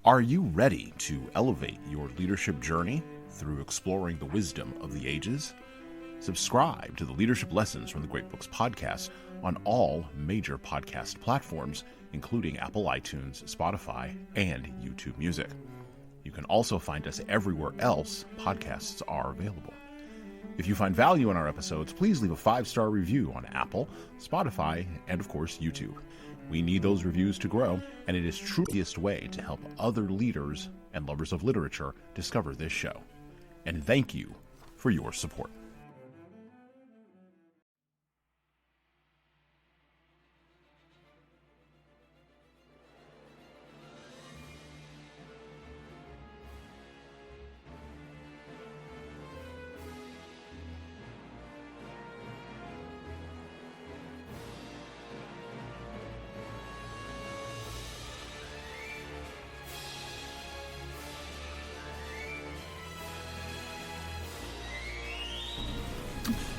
Are you ready to elevate your leadership journey through exploring the wisdom of the ages? Subscribe to the Leadership Lessons from the Great Books podcast on all major podcast platforms, including Apple iTunes, Spotify, and YouTube Music. You can also find us everywhere else podcasts are available. If you find value in our episodes, please leave a 5-star review on Apple, Spotify, and of course, YouTube. We need those reviews to grow, and it is truly the easiest way to help other leaders and lovers of literature discover this show. And thank you for your support.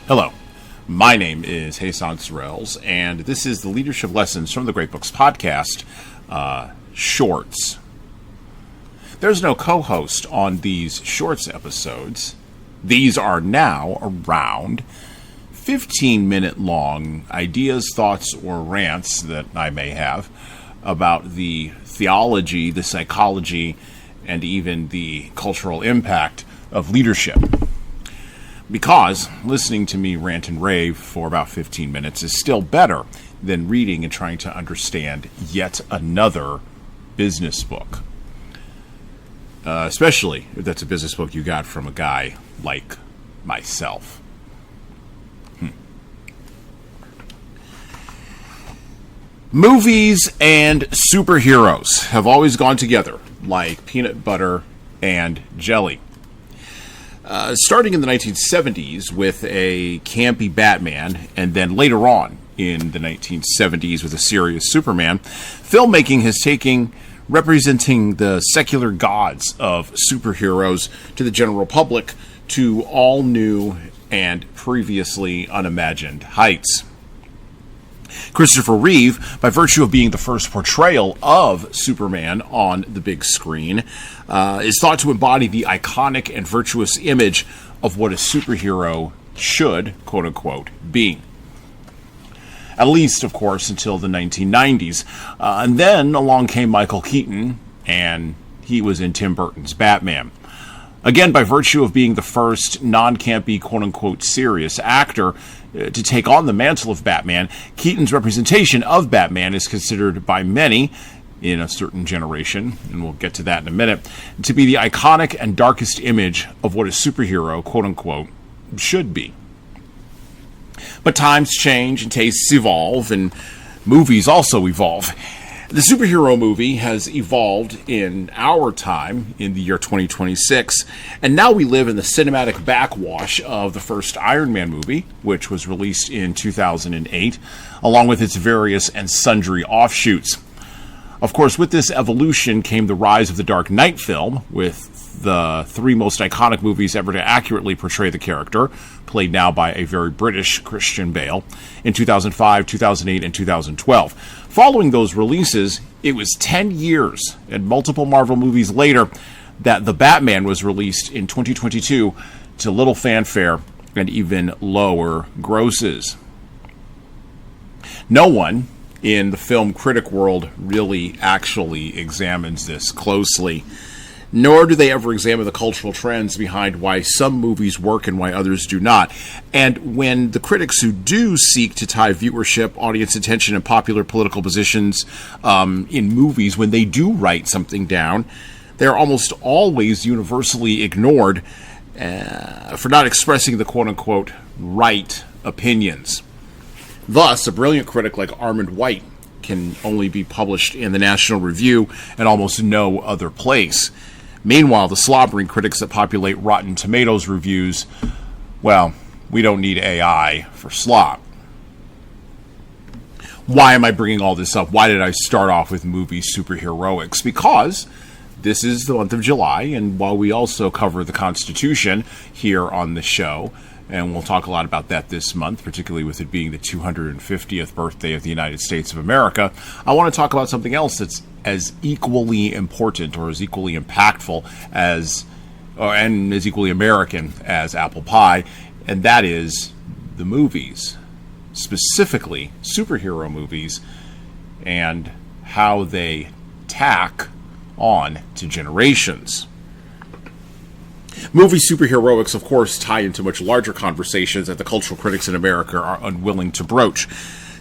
Hello, my name is Hassan Sorrells, and this is the Leadership Lessons from the Great Books podcast, Shorts. There's no co-host on these Shorts episodes. These are now around 15-minute long ideas, thoughts, or rants that I may have about the theology, the psychology, and even the cultural impact of leadership. Because listening to me rant and rave for about 15 minutes is still better than reading and trying to understand yet another business book. Especially if that's a business book you got from a guy like myself. Movies and superheroes have always gone together like peanut butter and jelly. Starting in the 1970s with a campy Batman, and then later on in the 1970s with a serious Superman, filmmaking has taken representing the secular gods of superheroes to the general public to all new and previously unimagined heights. Christopher Reeve, by virtue of being the first portrayal of Superman on the big screen, is thought to embody the iconic and virtuous image of what a superhero should, quote-unquote, be. At least, of course, until the 1990s. And then along came Michael Keaton, and he was in Tim Burton's Batman. Again, by virtue of being the first non-campy, quote-unquote, serious actor to take on the mantle of Batman, Keaton's representation of Batman is considered by many in a certain generation, and we'll get to that in a minute, to be the iconic and darkest image of what a superhero, quote-unquote, should be. But times change and tastes evolve, and movies also evolve. The superhero movie has evolved in our time, in the year 2026, and now we live in the cinematic backwash of the first Iron Man movie, which was released in 2008, along with its various and sundry offshoots. Of course, with this evolution came the rise of the Dark Knight film, with the 3 most iconic movies ever to accurately portray the character, played now by a very British Christian Bale, in 2005, 2008, and 2012. Following those releases, it was 10 years and multiple Marvel movies later that The Batman was released in 2022 to little fanfare and even lower grosses. No one in the film critic world really actually examines this closely, nor do they ever examine the cultural trends behind why some movies work and why others do not. And when the critics who do seek to tie viewership, audience attention, and popular political positions in movies, when they do write something down, they're almost always universally ignored for not expressing the quote-unquote right opinions. Thus, a brilliant critic like Armand White can only be published in the National Review and almost no other place. Meanwhile, the slobbering critics that populate Rotten Tomatoes reviews, well, we don't need AI for slop. Why am I bringing all this up? Why did I start off with movie superheroics? Because this is the month of July, and while we also cover the Constitution here on the show, and we'll talk a lot about that this month, particularly with it being the 250th birthday of the United States of America, I want to talk about something else that's as equally important or as equally impactful and as equally American as apple pie, and that is the movies, specifically superhero movies, and how they tack on to generations. Movie superheroics, of course, tie into much larger conversations that the cultural critics in America are unwilling to broach.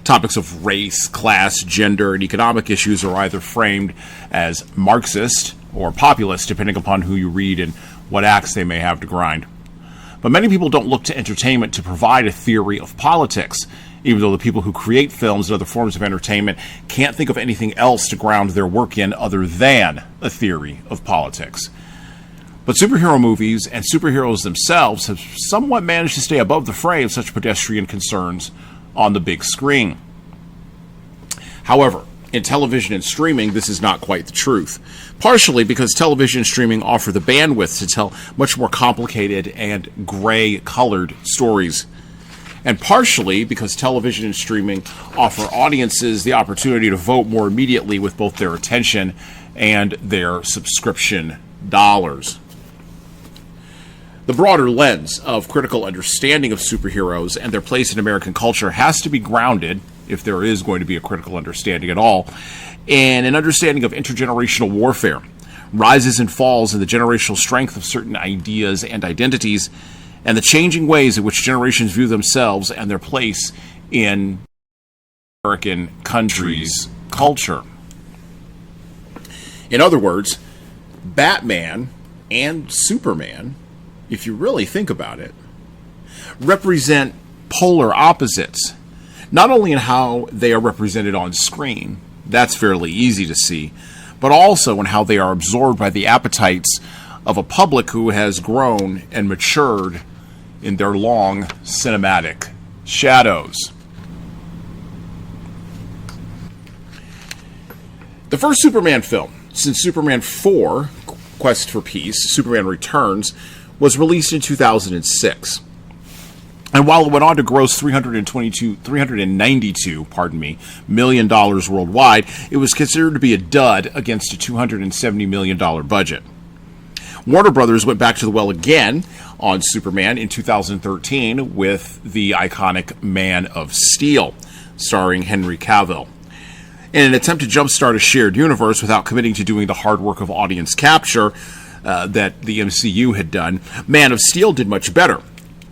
Topics of race, class, gender, and economic issues are either framed as Marxist or populist, depending upon who you read and what axe they may have to grind. But many people don't look to entertainment to provide a theory of politics, even though the people who create films and other forms of entertainment can't think of anything else to ground their work in other than a theory of politics. But superhero movies and superheroes themselves have somewhat managed to stay above the fray of such pedestrian concerns on the big screen. However, in television and streaming, this is not quite the truth. Partially because television and streaming offer the bandwidth to tell much more complicated and gray-colored stories. And partially because television and streaming offer audiences the opportunity to vote more immediately with both their attention and their subscription dollars. The broader lens of critical understanding of superheroes and their place in American culture has to be grounded, if there is going to be a critical understanding at all, in an understanding of intergenerational warfare, rises and falls in the generational strength of certain ideas and identities, and the changing ways in which generations view themselves and their place in American country's culture. In other words, Batman and Superman, if you really think about it, represent polar opposites, not only in how they are represented on screen, that's fairly easy to see, but also in how they are absorbed by the appetites of a public who has grown and matured in their long cinematic shadows. The first Superman film, since Superman 4, Quest for Peace, Superman Returns, was released in 2006. And while it went on to gross $392 million worldwide, it was considered to be a dud against a $270 million budget. Warner Brothers went back to the well again on Superman in 2013 with the iconic Man of Steel, starring Henry Cavill. In an attempt to jumpstart a shared universe without committing to doing the hard work of audience capture that the MCU had done, Man of Steel did much better.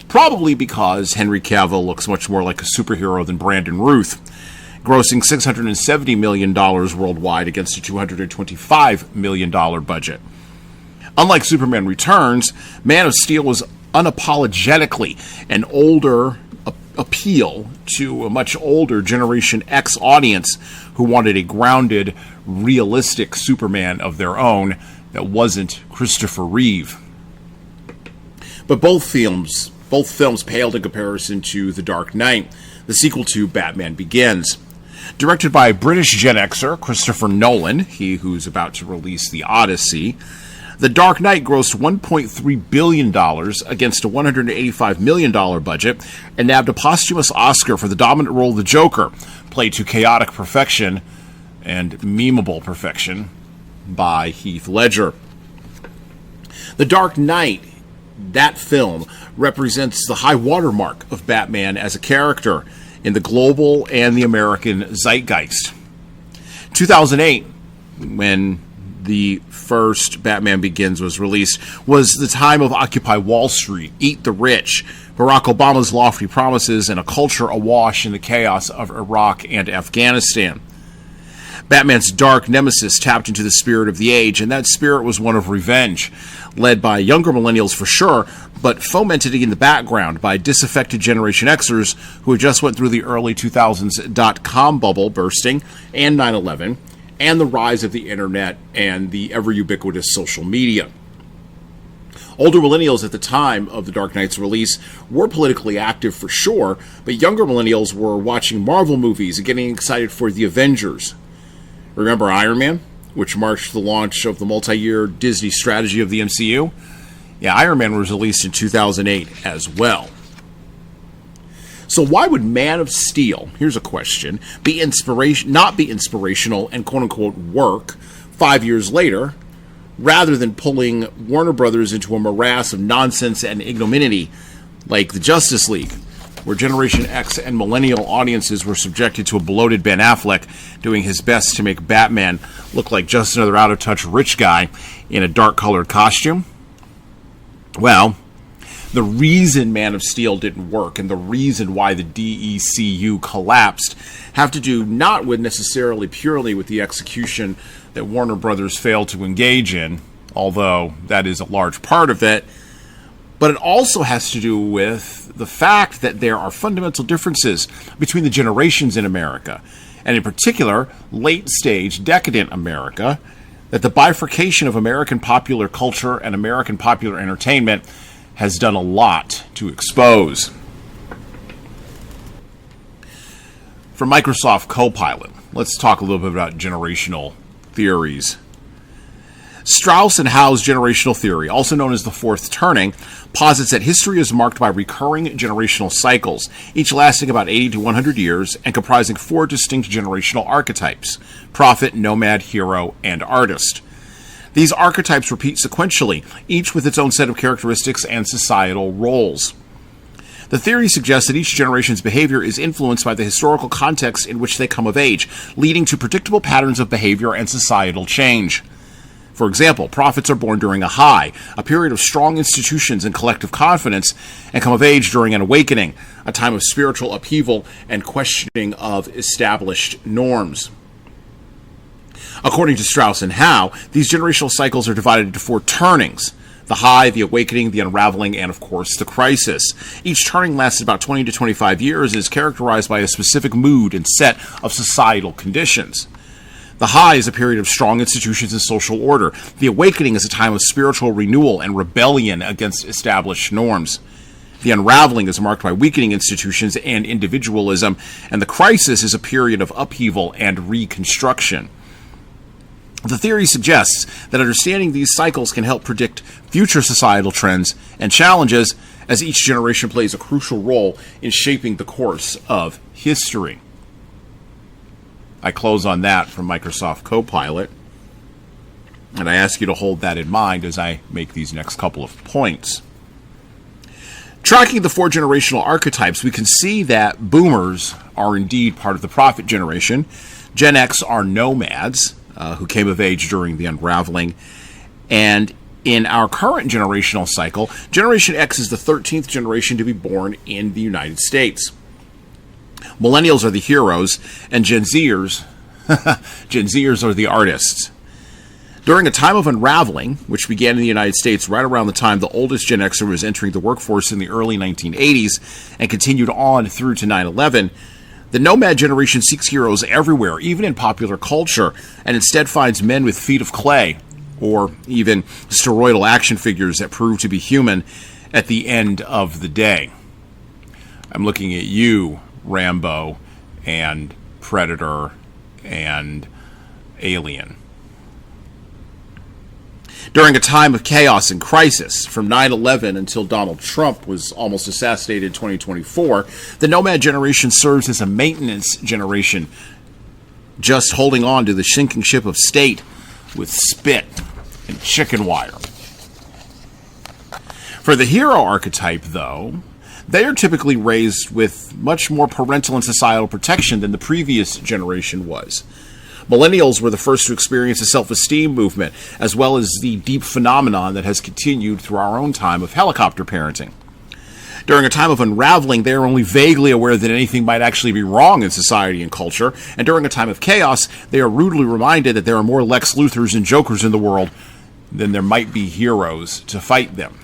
Probably because Henry Cavill looks much more like a superhero than Brandon Routh, grossing $670 million worldwide against a $225 million budget. Unlike Superman Returns, Man of Steel was unapologetically an older appeal to a much older Generation X audience who wanted a grounded, realistic Superman of their own that wasn't Christopher Reeve. But both films paled in comparison to The Dark Knight, the sequel to Batman Begins. Directed by British Gen Xer Christopher Nolan, he who's about to release The Odyssey, The Dark Knight grossed $1.3 billion against a $185 million budget and nabbed a posthumous Oscar for the dominant role of the Joker, played to chaotic perfection and memeable perfection by Heath Ledger. The Dark Knight, that film, represents the high watermark of Batman as a character in the global and the American zeitgeist. 2008, when the first Batman Begins was released, was the time of Occupy Wall Street, Eat the Rich, Barack Obama's lofty promises, and a culture awash in the chaos of Iraq and Afghanistan. Batman's dark nemesis tapped into the spirit of the age, and that spirit was one of revenge, led by younger millennials for sure, but fomented in the background by disaffected Generation Xers who had just went through the early 2000s dot-com bubble bursting and 9/11, and the rise of the internet and the ever-ubiquitous social media. Older millennials at the time of The Dark Knight's release were politically active for sure, but younger millennials were watching Marvel movies and getting excited for The Avengers. Remember Iron Man, which marked the launch of the multi-year Disney strategy of the MCU? Yeah, Iron Man was released in 2008 as well. So why would Man of Steel, here's a question, not be inspirational and quote-unquote work 5 years later, rather than pulling Warner Brothers into a morass of nonsense and ignominy like the Justice League, where Generation X and Millennial audiences were subjected to a bloated Ben Affleck doing his best to make Batman look like just another out-of-touch rich guy in a dark-colored costume? Well, the reason Man of Steel didn't work and the reason why the DECU collapsed have to do not with necessarily purely with the execution that Warner Brothers failed to engage in, although that is a large part of it, but it also has to do with the fact that there are fundamental differences between the generations in America, and in particular, late-stage, decadent America, that the bifurcation of American popular culture and American popular entertainment has done a lot to expose. From Microsoft Copilot, let's talk a little bit about generational theories. Strauss and Howe's generational theory, also known as the fourth turning, posits that history is marked by recurring generational cycles, each lasting about 80 to 100 years and comprising four distinct generational archetypes: prophet, nomad, hero, and artist. These archetypes repeat sequentially, each with its own set of characteristics and societal roles. The theory suggests that each generation's behavior is influenced by the historical context in which they come of age, leading to predictable patterns of behavior and societal change. For example, prophets are born during a high, a period of strong institutions and collective confidence, and come of age during an awakening, a time of spiritual upheaval and questioning of established norms. According to Strauss and Howe, these generational cycles are divided into four turnings: the high, the awakening, the unraveling, and of course the crisis. Each turning lasts about 20 to 25 years and is characterized by a specific mood and set of societal conditions. The high is a period of strong institutions and social order. The awakening is a time of spiritual renewal and rebellion against established norms. The unraveling is marked by weakening institutions and individualism, and the crisis is a period of upheaval and reconstruction. The theory suggests that understanding these cycles can help predict future societal trends and challenges, as each generation plays a crucial role in shaping the course of history. I close on that from Microsoft Copilot, and I ask you to hold that in mind as I make these next couple of points. Tracking the four generational archetypes, we can see that boomers are indeed part of the prophet generation. Gen X are nomads, who came of age during the unraveling. And in our current generational cycle, Generation X is the 13th generation to be born in the United States. Millennials are the heroes, and Gen Zers are the artists. During a time of unraveling, which began in the United States right around the time the oldest Gen Xer was entering the workforce in the early 1980s and continued on through to 9/11, the nomad generation seeks heroes everywhere, even in popular culture, and instead finds men with feet of clay, or even steroidal action figures that prove to be human at the end of the day. I'm looking at you, Rambo, and Predator, and Alien. During a time of chaos and crisis, from 9/11 until Donald Trump was almost assassinated in 2024, the nomad generation serves as a maintenance generation, just holding on to the sinking ship of state with spit and chicken wire. For the hero archetype, though, they are typically raised with much more parental and societal protection than the previous generation was. Millennials were the first to experience a self-esteem movement, as well as the deep phenomenon that has continued through our own time of helicopter parenting. During a time of unraveling, they are only vaguely aware that anything might actually be wrong in society and culture, and during a time of chaos, they are rudely reminded that there are more Lex Luthors and Jokers in the world than there might be heroes to fight them.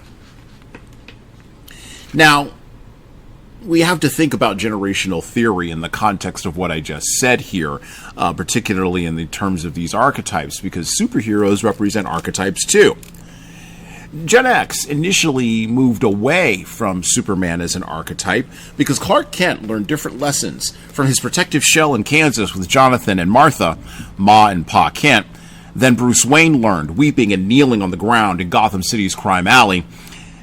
Now, we have to think about generational theory in the context of what I just said here, particularly in the terms of these archetypes, because superheroes represent archetypes too. Gen X initially moved away from Superman as an archetype because Clark Kent learned different lessons from his protective shell in Kansas with Jonathan and Martha, Ma and Pa Kent, than Bruce Wayne learned, weeping and kneeling on the ground in Gotham City's crime alley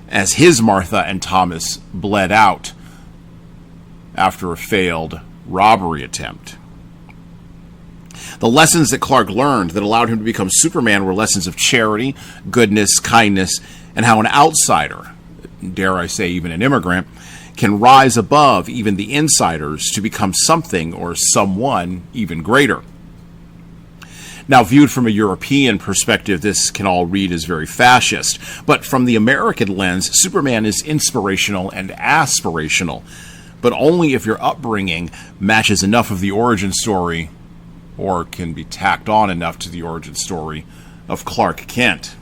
as his Martha and Thomas bled out after a failed robbery attempt. The lessons that Clark learned that allowed him to become Superman were lessons of charity, goodness, kindness, and how an outsider, dare I say even an immigrant, can rise above even the insiders to become something or someone even greater. Now, viewed from a European perspective, this can all read as very fascist. But from the American lens, Superman is inspirational and aspirational, but only if your upbringing matches enough of the origin story, or can be tacked on enough to the origin story of Clark Kent.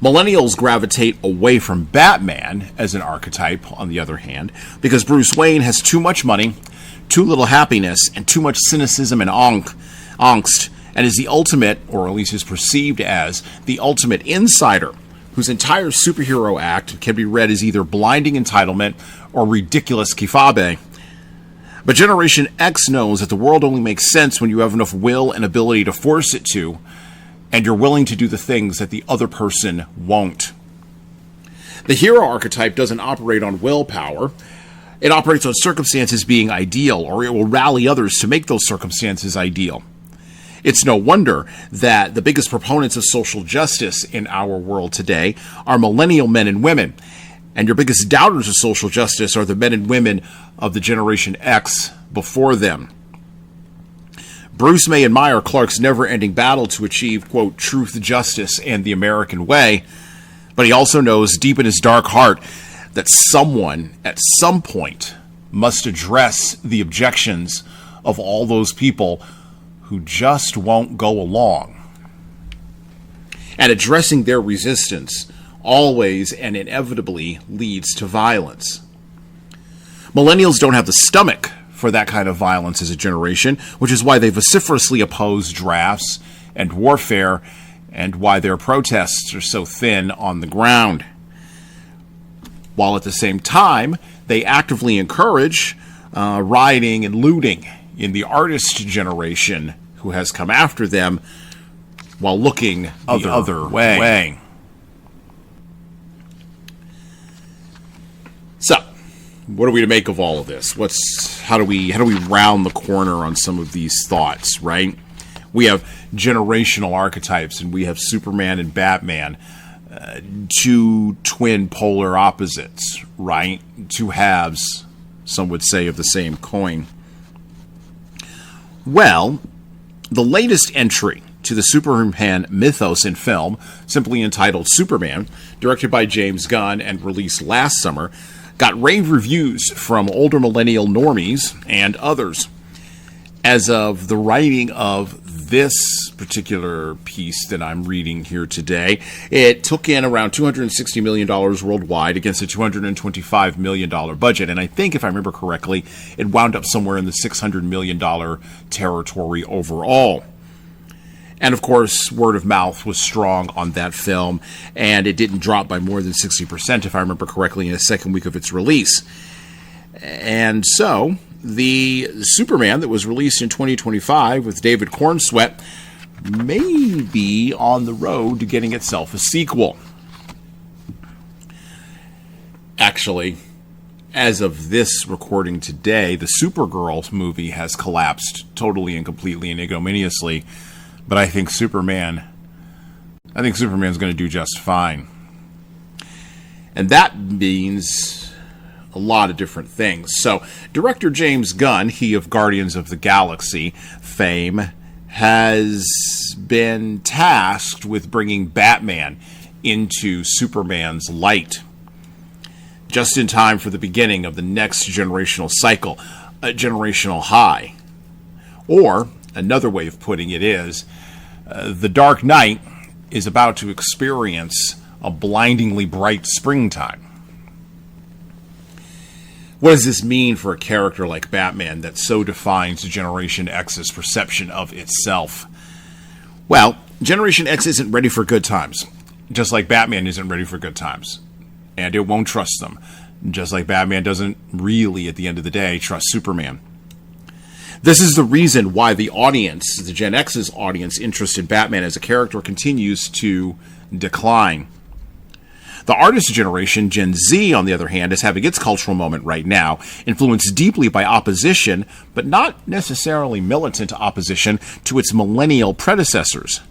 Millennials gravitate away from Batman as an archetype, on the other hand, because Bruce Wayne has too much money, too little happiness, and too much cynicism and angst, and is the ultimate, or at least is perceived as, the ultimate insider, whose entire superhero act can be read as either blinding entitlement or ridiculous kifabe. But Generation X knows that the world only makes sense when you have enough will and ability to force it to, and you're willing to do the things that the other person won't. The hero archetype doesn't operate on willpower. It operates on circumstances being ideal, or it will rally others to make those circumstances ideal. It's no wonder that the biggest proponents of social justice in our world today are millennial men and women, and your biggest doubters of social justice are the men and women of the Generation X before them. Bruce may admire Clark's never-ending battle to achieve, quote, truth, justice, and the American way, but he also knows deep in his dark heart that someone, at some point, must address the objections of all those people who just won't go along. And addressing their resistance always and inevitably leads to violence. Millennials don't have the stomach for that kind of violence as a generation, which is why they vociferously oppose drafts and warfare, and why their protests are so thin on the ground. While at the same time, they actively encourage rioting and looting in the artist generation who has come after them while looking the other way. So, what are we to make of all of this? How do we round the corner on some of these thoughts, right? We have generational archetypes, and we have Superman and Batman, two twin polar opposites, right? Two halves, some would say, of the same coin. Well, the latest entry to the Superman mythos in film, simply entitled Superman, directed by James Gunn and released last summer, got rave reviews from older millennial normies and others. As of the writing of this particular piece that I'm reading here today, it took in around $260 million worldwide against a $225 million budget. And I think, if I remember correctly, it wound up somewhere in the $600 million territory overall. And of course, word of mouth was strong on that film, and it didn't drop by more than 60%, if I remember correctly, in the second week of its release. And so, the Superman that was released in 2025 with David Cornsweet may be on the road to getting itself a sequel. Actually, as of this recording today, the Supergirl movie has collapsed totally and completely and ignominiously. But I think Superman's going to do just fine. And that means a lot of different things. So, director James Gunn, he of Guardians of the Galaxy fame, has been tasked with bringing Batman into Superman's light, just in time for the beginning of the next generational cycle, a generational high. Or, another way of putting it is, the Dark Knight is about to experience a blindingly bright springtime. What does this mean for a character like Batman that so defines Generation X's perception of itself? Well, Generation X isn't ready for good times, just like Batman isn't ready for good times. And it won't trust them, just like Batman doesn't really, at the end of the day, trust Superman. This is the reason why the audience, the Gen X's audience interest in Batman as a character continues to decline. The artist generation, Gen Z, on the other hand, is having its cultural moment right now, influenced deeply by opposition, but not necessarily militant opposition, to its millennial predecessors.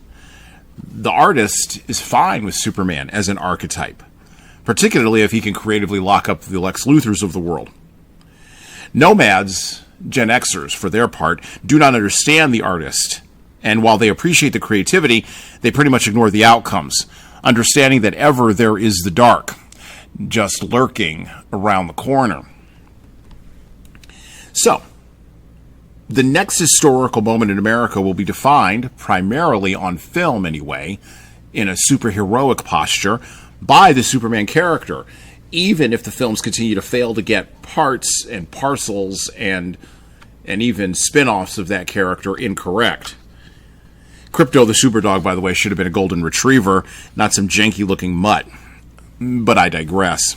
The artist is fine with Superman as an archetype, particularly if he can creatively lock up the Lex Luthors of the world. Nomads, Gen Xers, for their part, do not understand the artist, and while they appreciate the creativity, they pretty much ignore the outcomes, understanding that ever there is the dark, just lurking around the corner. So, the next historical moment in America will be defined, primarily on film anyway, in a superheroic posture, by the Superman character, even if the films continue to fail to get parts and parcels and even spin-offs of that character incorrect. Krypto the Superdog, by the way, should have been a golden retriever, not some janky-looking mutt. But I digress.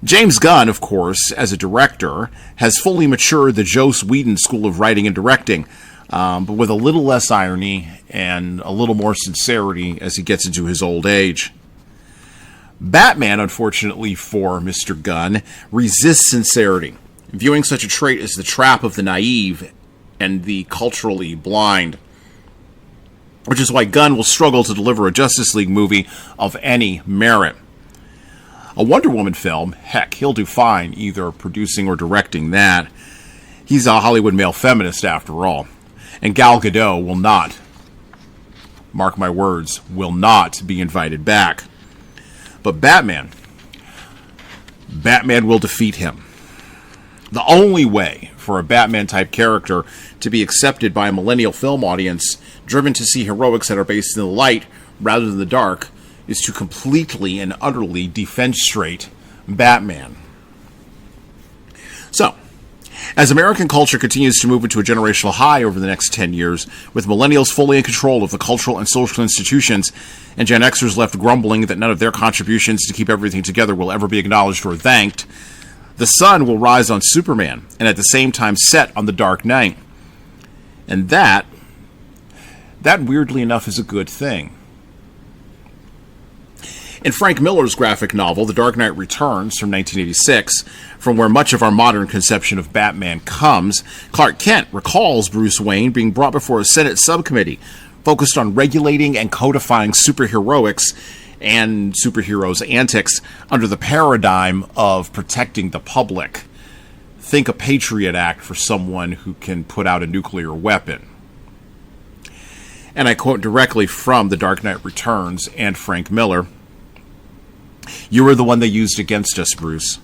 James Gunn, of course, as a director, has fully matured the Joss Whedon school of writing and directing, but with a little less irony and a little more sincerity as he gets into his old age. Batman, unfortunately for Mr. Gunn, resists sincerity, viewing such a trait as the trap of the naive and the culturally blind, which is why Gunn will struggle to deliver a Justice League movie of any merit. A Wonder Woman film, heck, he'll do fine either producing or directing that. He's a Hollywood male feminist after all. And Gal Gadot will not, mark my words, will not be invited back. But Batman will defeat him. The only way for a Batman-type character to be accepted by a millennial film audience driven to see heroics that are based in the light rather than the dark is to completely and utterly defenestrate Batman. So, as American culture continues to move into a generational high over the next 10 years, with millennials fully in control of the cultural and social institutions, and Gen Xers left grumbling that none of their contributions to keep everything together will ever be acknowledged or thanked, the sun will rise on Superman, and at the same time set on the Dark Knight. And that weirdly enough is a good thing. In Frank Miller's graphic novel, The Dark Knight Returns from 1986, from where much of our modern conception of Batman comes, Clark Kent recalls Bruce Wayne being brought before a Senate subcommittee focused on regulating and codifying superheroics and superheroes' antics under the paradigm of protecting the public. Think a Patriot Act for someone who can put out a nuclear weapon. And I quote directly from The Dark Knight Returns and Frank Miller, "You were the one they used against us, Bruce.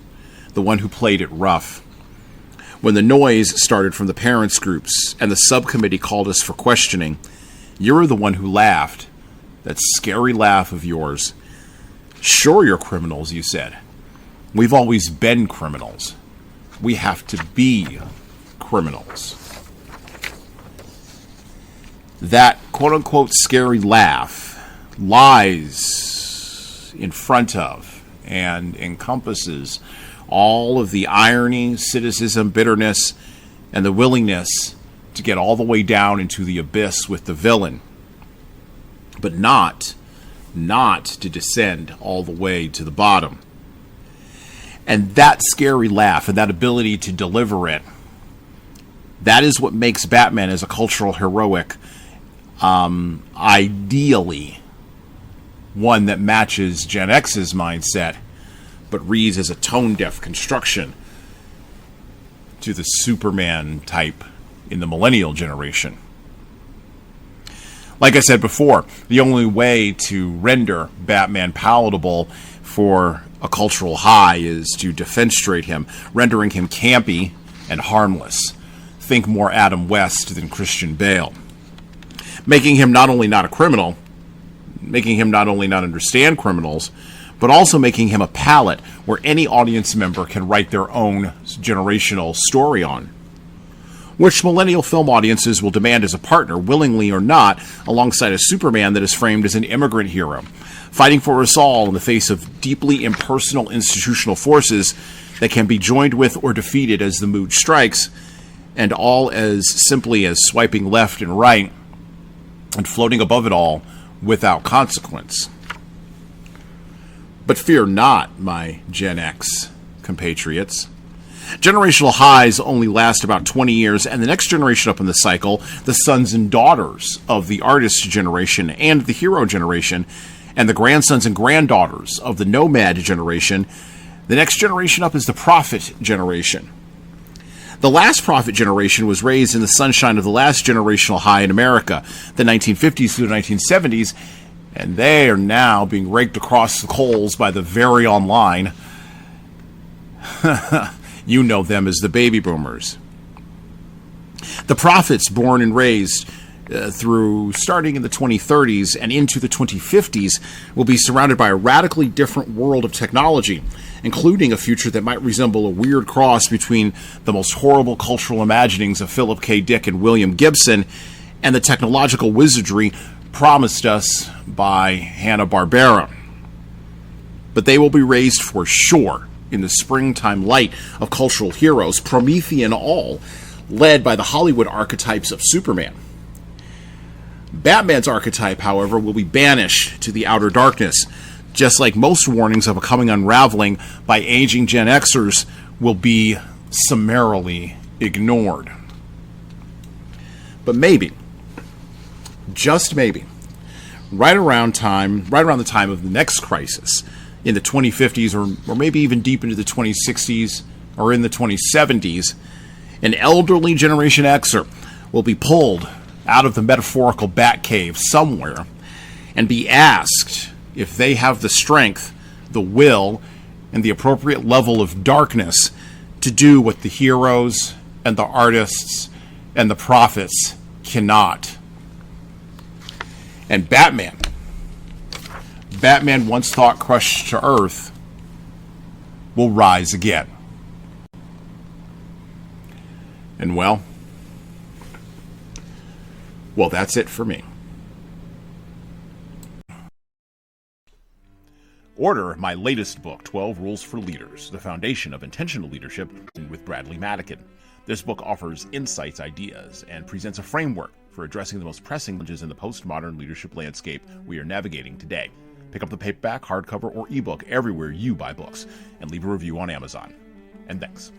The one who played it rough. When the noise started from the parents' groups and the subcommittee called us for questioning, you were the one who laughed. That scary laugh of yours. Sure, you're criminals, you said. We've always been criminals. We have to be criminals." That quote-unquote scary laugh lies in front of and encompasses all of the irony, cynicism, bitterness, and the willingness to get all the way down into the abyss with the villain, but not to descend all the way to the bottom. And that scary laugh and that ability to deliver it, that is what makes Batman as a cultural heroic ideally one that matches Gen X's mindset, but reads as a tone-deaf construction to the Superman type in the millennial generation. Like I said before, the only way to render Batman palatable for a cultural high is to defenestrate him, rendering him campy and harmless. Think more Adam West than Christian Bale. Making him not only not a criminal, making him not only not understand criminals, but also making him a palette where any audience member can write their own generational story on, which millennial film audiences will demand as a partner, willingly or not, alongside a Superman that is framed as an immigrant hero, fighting for us all in the face of deeply impersonal institutional forces that can be joined with or defeated as the mood strikes, and all as simply as swiping left and right and floating above it all without consequence. But fear not, my Gen X compatriots. Generational highs only last about 20 years, and the next generation up in the cycle, the sons and daughters of the artist generation and the hero generation, and the grandsons and granddaughters of the nomad generation, the next generation up is the prophet generation. The last prophet generation was raised in the sunshine of the last generational high in America, the 1950s through the 1970s, and they are now being raked across the coals by the very online. You know them as the baby boomers. The prophets born and raised through starting in the 2030s and into the 2050s will be surrounded by a radically different world of technology, including a future that might resemble a weird cross between the most horrible cultural imaginings of Philip K. Dick and William Gibson and the technological wizardry promised us by Hanna-Barbera. But they will be raised for sure in the springtime light of cultural heroes, Promethean all, led by the Hollywood archetypes of Superman. Batman's archetype, however, will be banished to the outer darkness, just like most warnings of a coming unraveling by aging Gen Xers will be summarily ignored. But maybe, just maybe, right around the time of the next crisis, in the 2050s or maybe even deep into the 2060s or in the 2070s, an elderly Generation Xer will be pulled out of the metaphorical bat cave somewhere and be asked if they have the strength, the will, and the appropriate level of darkness to do what the heroes and the artists and the prophets cannot. And Batman, once thought crushed to earth, will rise again. And well, that's it for me. Order my latest book, 12 Rules for Leaders, The Foundation of Intentional Leadership, with Bradley Madigan. This book offers insights, ideas, and presents a framework for addressing the most pressing challenges in the postmodern leadership landscape we are navigating today. Pick up the paperback, hardcover, or ebook everywhere you buy books, and leave a review on Amazon. And thanks.